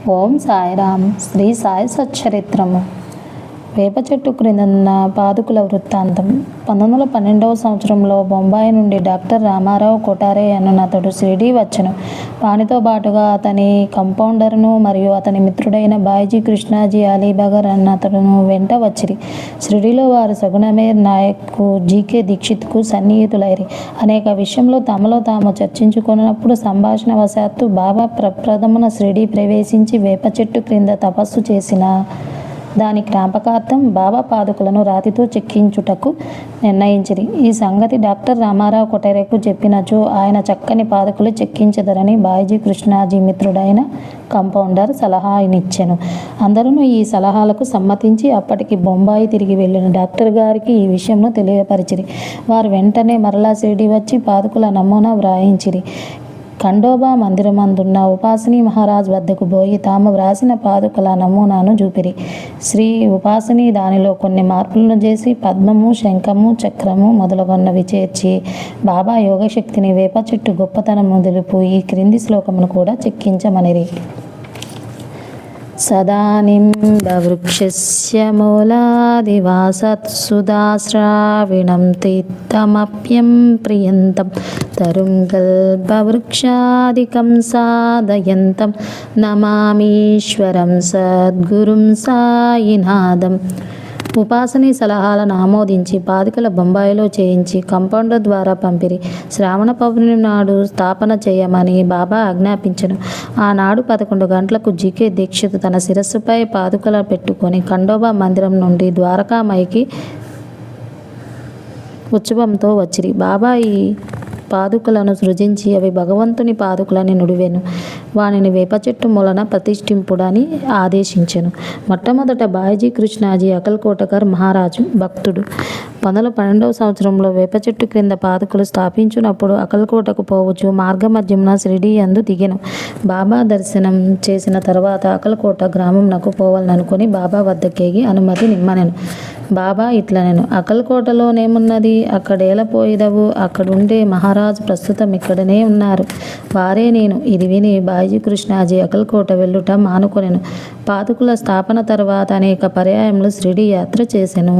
ఓం సాయిరామ్. శ్రీ సాయి సచ్చరిత్రము. వేప చెట్టు క్రిందన్న పాదుకుల వృత్తాంతం. 1912వ సంవత్సరంలో బొంబాయి నుండి డాక్టర్ రామారావు కొఠారే అతడు షిరిడీ వచ్చెను. వానితో బాటుగా అతని కంపౌండరును మరియు అతని మిత్రుడైన బాయిజీ కృష్ణాజీ అలీబగర్ అతడును వెంట వచ్చిరి. షిరిడీలో వారు సగుణమేర్ నాయక్కు జీకే దీక్షిత్కు సన్నిహితులైరి. అనేక విషయంలో తమలో తాము చర్చించుకున్నప్పుడు సంభాషణ వశాత్తు బాబా ప్రప్రథమున షిరిడీ ప్రవేశించి వేప చెట్టు క్రింద తపస్సు చేసిన దాని జ్ఞాపకార్థం బాబా పాదుకులను రాతితో చెక్కించుటకు నిర్ణయించిరి. ఈ సంగతి డాక్టర్ రామారావు కొఠారేకు చెప్పినచో ఆయన చక్కని పాదుకులు చెక్కించెదరని బాయిజీ కృష్ణాజీ మిత్రుడైన కంపౌండర్ సలహానిచ్చెను. అందరూ ఈ సలహాలకు సమ్మతించి అప్పటికి బొంబాయి తిరిగి వెళ్ళిన డాక్టర్ గారికి ఈ విషయంలో తెలియపరిచిరి. వారు వెంటనే మరలా షిరిడీ వచ్చి పాదుకుల నమూనా వ్రాయించిరి. ఖండోబా మందిరమందున్న ఉపాసిని మహారాజ్ వద్దకు పోయి తాము వ్రాసిన పాదుకల నమూనాను చూపిరి. శ్రీ ఉపాసిని దానిలో కొన్ని మార్పులను చేసి పద్మము, శంఖము, చక్రము మొదలగున్నవి చేర్చి బాబా యోగశక్తిని, వేప చెట్టు గొప్పతనము తెలుపు ఈ క్రింది శ్లోకమును కూడా చెక్కించమనిరి. సదానింబవృక్షస్య మూలాదివాసత్సుధాశ్రావిణం తీర్థమప్యం ప్రియంతం తరుం కల్పవృక్షాదికం సాధయంతం నమామీశ్వరం సద్గురుం సాయినాథం. ఉపాసని సలహాలను ఆమోదించి పాదుకల బొంబాయిలో చేయించి కంపౌండర్ ద్వారా పంపిరి. శ్రావణ పౌర్ణమి నాడు స్థాపన చేయమని బాబా ఆజ్ఞాపించెను. ఆనాడు 11 గంటలకు జీకే దీక్షిత్ తన శిరస్సుపై పాదుకల పెట్టుకొని ఖండోబా మందిరం నుండి ద్వారకామాయికి ఉత్సవంతో వచ్చిరి. బాబా ఈ పాదుకలను సృజించి అవి భగవంతుని పాదుకలని నుడివెను. వానిని వేప చెట్టు మూలన ప్రతిష్ఠింపుడని ఆదేశించెను. మొట్టమొదట బాయిజీ కృష్ణాజీ అకల్కోటకర్ మహారాజు భక్తుడు 1912వ సంవత్సరంలో వేప చెట్టు క్రింద పాదుకలు స్థాపించినప్పుడు అకల్కోటకు పోవచ్చు మార్గమధ్యమున షిరిడీ యందు దిగెను. బాబా దర్శనం చేసిన తర్వాత అకల్కోట గ్రామంనకు పోవాలనుకుని బాబా వద్దకేగి అనుమతి నిమ్మనెను. బాబా ఇట్లనెను, అకల్కోటలోనేమున్నది, అక్కడేలపోయిదవు, అక్కడుండే మహారాజ్ ప్రస్తుతం ఇక్కడనే ఉన్నారు, వారే నేను. ఇది విని బాయిజీ కృష్ణాజీ అకల్కోట వెళ్ళుట మానుకొనెను. పాదుకుల స్థాపన తర్వాత అనేక పర్యాయములు షిరిడీ యాత్ర చేసెను.